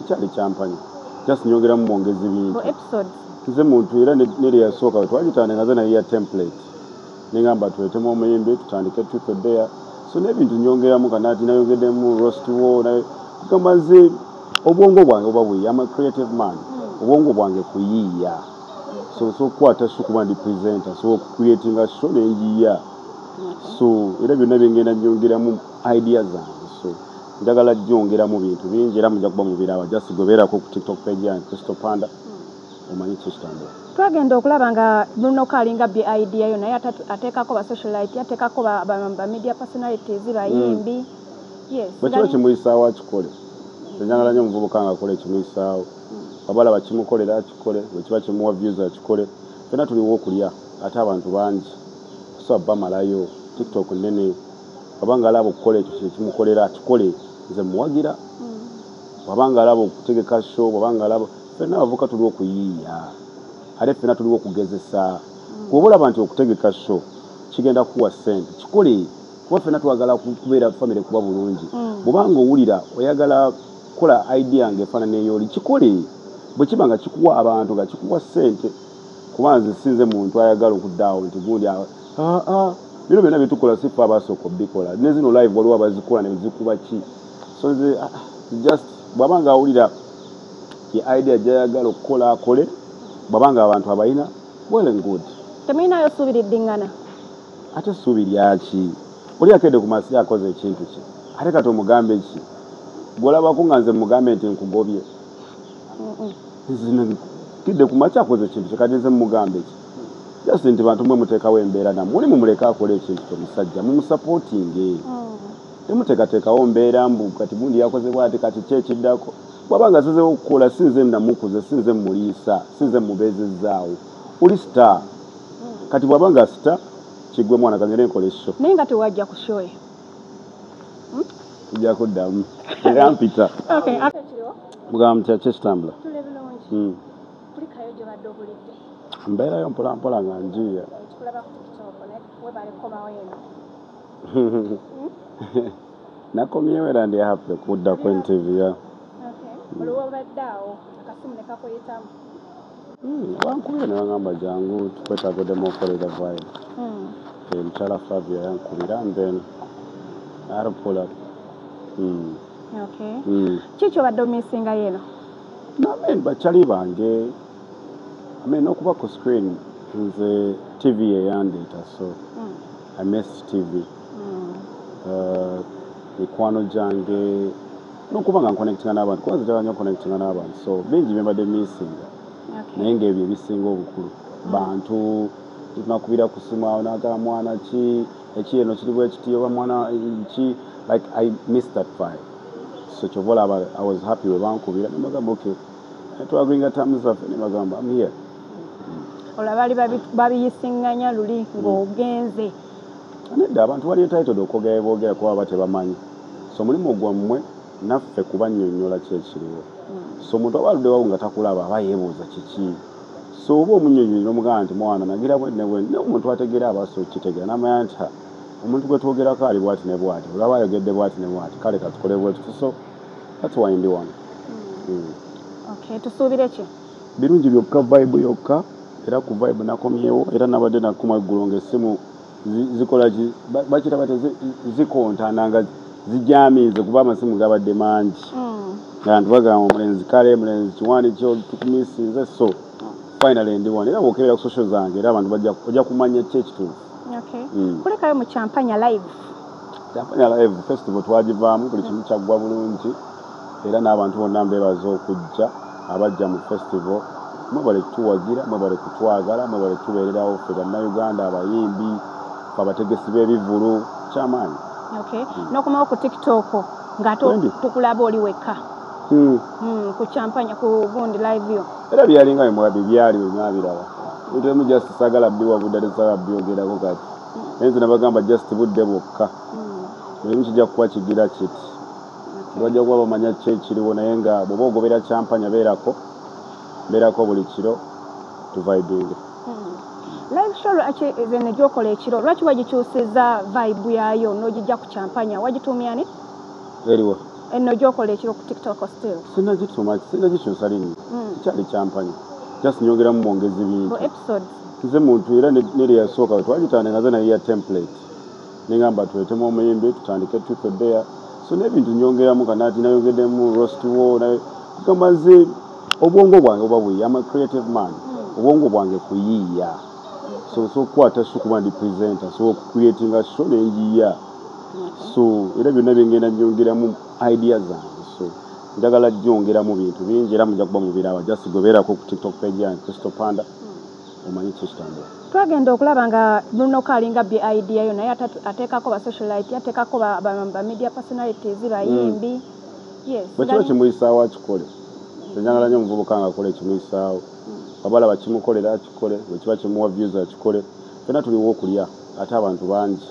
Charlie champagne. Just nyongera mu mwongezi bintu. Episodes. Nze muntu era ne yasooka twagitane ngaze na ya template. Ningamba tuletemu omuyimbi tutandike tuko there. So n'ebintu nyongeramu kanati nayogeddemu roast war na kugamba nze obwongo bwange oba bwe I'm a creative man. Obwongo bwange kuyiiya. So kwata sukuba ndi presenter so creating a show nenjiya. So era byonna bingenda nyongeramu ideas zange. So njagala jyongeramu bintu bingi era mujja kuba mubiraba just goberako ku TikTok page yange Crystal Panda omanyi Chistambula. Twagenda okulaba nga Bruno Kalinga bi idea yo naye ateekako ba socialite ateekako ba media personalities bayimbi. Yes. Bwe kimuyisaawo akikole. Njagala nnyo omuvubuka nga akole kimuyisaawo. Abala bakimukolera akikole bwe kiba kimuwa views akikole. Fena tuliwo okulya ate abantu bangi. So bamalayo TikTok nene wabanga alabo okukola ekyo kimukolera akikole nze muwagira. Wabanga alabo okutegeka show wabanga alabo fena abavuka tuliwo okuyiiya. Ate fena tuliwo okugezesa. Kubola abantu okutegeka show kigenda kuwa sente kikole kuba fena twagala kubeera family kuba bulungi. Bubanga owulira oyagala kola idea ngefaanana ey'oli kikole bwe kiba nga kikuwa abantu nga kikuwa sente kuba nze sinze muntu ayagala okuddaawo nti gundi bino byonna byetukola sifa abasooka obikola ne zino live waliwo abazikola ne zikuba ki so nze just bw'abanga awulira ye idea gy'ayagala okukola akole bw'abanga abantu abayina well and good. Temulinayo ssuubi liddiŋŋana? Ate ssuubi lyaki oli akedde ku masi akoze ekintu ki ate kati omugambe ki bw'olabako nga nze mugambe nti nkugobye kidde ku maki akoze ekintu kye kati nze mugambe ki just nti bantu mwe muteekawo embeera nammwe muli mumuleka akola ekintu kyomusajja mumusapootinge temuteekateekawo mbeera mbu kati gundi yakozebwa ati kati kyekiddako bw'abanga asazeewo okukola sinze namukuze sinze muliisa sinze mubeezezzaawo oli star kati bw'abanga star kiggwe mwana kagende nkola esho naye nga tewajja ku show ye tujja kuddamu era mpita mugamba mutya Chistambula mbeerayo mpolampola nga njiya nakomyewo era ndi happy okudda ku interview bankubira ne bagamba jangu tukwetagoddemu okolera vibe mukyala Fabia yankubira and then I had to pull up. Okay. Kiki obadde omisinga yeno? Bakyali bange okuba ku screen nze TV yeyandeeta so I missed TV. Mikwano gyange n'okuba nga nconnectinga n'abantu kuba nze njagala nnyo connectinga n'abantu so bingi bye mbadde misinga naye ng'ebyo ebisinga obukulu bantu tunakubira ku simu awo n'agala mwana ki eki eno kiri bwe kiti oba mwana ki like I missed that vibe so kyovola I was happy we bankubira ne bagamba okay twagringa terms zaffe ne bagamba I'm here. Olabali babiyisinganya luli ng'ogenze nedda abantu bali entitled okwogera boogera kuba batebamanyi so mulimu gwammwe naffe kuba nnyonnyola ki ekiriwo so omuntu aba aluddewo nga takulaba aba yeebuuza kiki so oba omunnyonnyola n'omugamba nti mwana nagira bwe ne omuntu ategeera abaso kitegeera n'amanya nti omuntu gwe twogerako ali bwati ne bwati olaba ayogedde bwati ne bwati kale katukole bwe tuti so that's why ndi wano. Okay, tusuubire ki birungi byokka vibe yokka era ku vibe nakomyewo era nabadde nakuma eggulu ng'essimu zikola ki bakira bate zikontana nga zijamiize kuba amasimu gabadde mangi abantu bagamba omulenzi kale mulenzi kiwandi kyo tukumisinze so finally ndi wano era bw'okeberera ku social zange era abantu bajja kumanya ki ekituufu. Kulekayo mu Champagne live festival twagivaamu buli kimu kyaggwa bulungi era n'abantu bonna mbeebaza okujja abajja mu festival mwebale tuwagira mwebale kutwagala mwebale tubeererawo ffe bannayuganda abayimbi fe abategesi b'ebivulu kyamaanyi. N'okomawo ku TikTok nga tukulaba oli wekka ku Champagne ku gundi live yo era byalinga bimwabi byali bimwabiraba utemu just sagala biwa budde sagala byogerako kati enzi nabagamba just budde bwokka buli kijja kuba kigira kiti bajja kuba bamanya kyekiriwo naye nga bw'oba ogobera Champagne beerako buli kiro tuvibinge. Live show zene gyokola ekiro lwaki wagikyusiza vibe yayo n'ogijja ku Champagne wagituumya ani? Eriwa Eno gyokola ekiro ku TikTok still. Sina gituma, sina gikyusa linnya. Kyali kyampanya. Just nyongeramu mwongezi bintu. Episodes. Nze muntu era neri yasooka twagitandika nze naye ya template. Ningamba tuletemu omuyimbi tutandike tutoddeya. So n'ebintu nyongeramu kanaati nayongeddemu roast wo naye kugamba nze obwongo bwange oba bwe I'm a creative man. Obwongo bwange kuyiiya. So kukwata sho kuba ndi presenter so creating a show nenjiya. So era byonna byengenda nyongeramu ideas zange. So njagala gyongeramu bintu bingi era mujja kuba mubiraba just goberako ku TikTok page yange Crystal Panda. Omanyi kyekitambula. Twagenda okulaba nga Bruno Kalinga bye idea yo naye ateekako ba socialite yateekako ba media personalities bayimbi. Yes. Bakiba kimuyisaawo akikole. Njagala nnyo omuvubuka nga akole kimuyisaawo. Abala bakimukolera akikole, bwekiba kimuwa views akikole. Fena tuliwo okulya ate abantu bangi.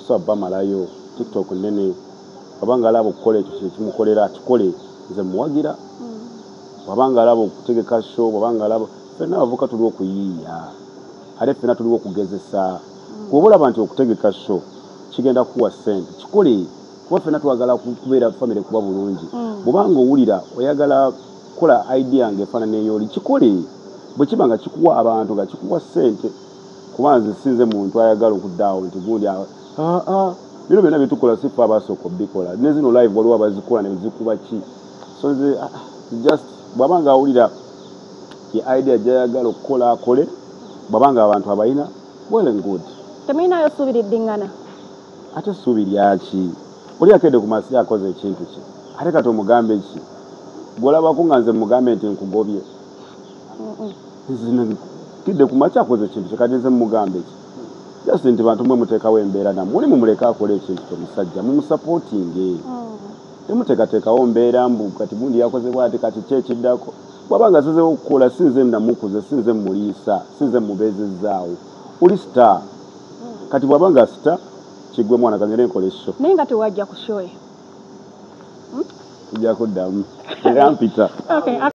So bamalayo TikTok nene. Wabanga alaba okukola ekyo kyekimukolera akikole nze muwagira. Wabanga alaba okutegeka show, wabanga alaba fena abavuka tuliwo okuyiiya. Ate fena tuliwo okugezesa. Kubola abantu okutegeka show kigenda kuwa sente. Kikole kuba fena twagala kubeera family kuba bulungi. Bw'obanga owulira oyagala kola idea ng'efaanana ey'oli kikole. Bwe kiba nga kikuwa abantu nga kikuwa sente kuba nze sinze muntu ayagala okuddaawo nti gundi bino byonna byetukola sifa abasooka obikola ne zino live waliwo abazikola ne zikuba ki so nze just bw'abanga awulira ye idea gy'ayagala okukola akole bw'abanga abantu abalina well and good. Temulinayo ssuubi liddiŋŋana. Ate ssuubi lyaki oli akedde ku masi akoze ekintu ki ate kati omugambe ki bw'olabako nga nze mugambe nti nkugobye kidde ku makya akoze ekintu kye kati nze mugambe ki just nti bantu mwe muteekawo embeera nammwe muli mumuleka akole ekintu kyomusajja mumusapootinge temuteekateekawo mbeera mbu kati gundi yakozebwa ati kati kyekiddako bw'aba nga azezeewo okukola sinze namukuze sinze muliisa sinze mubeezezzaawo oli star kati bw'aba nga star kiggwe mwana kangere nkola esho naye nga tewajja ku show tujja kuddamu era mpita.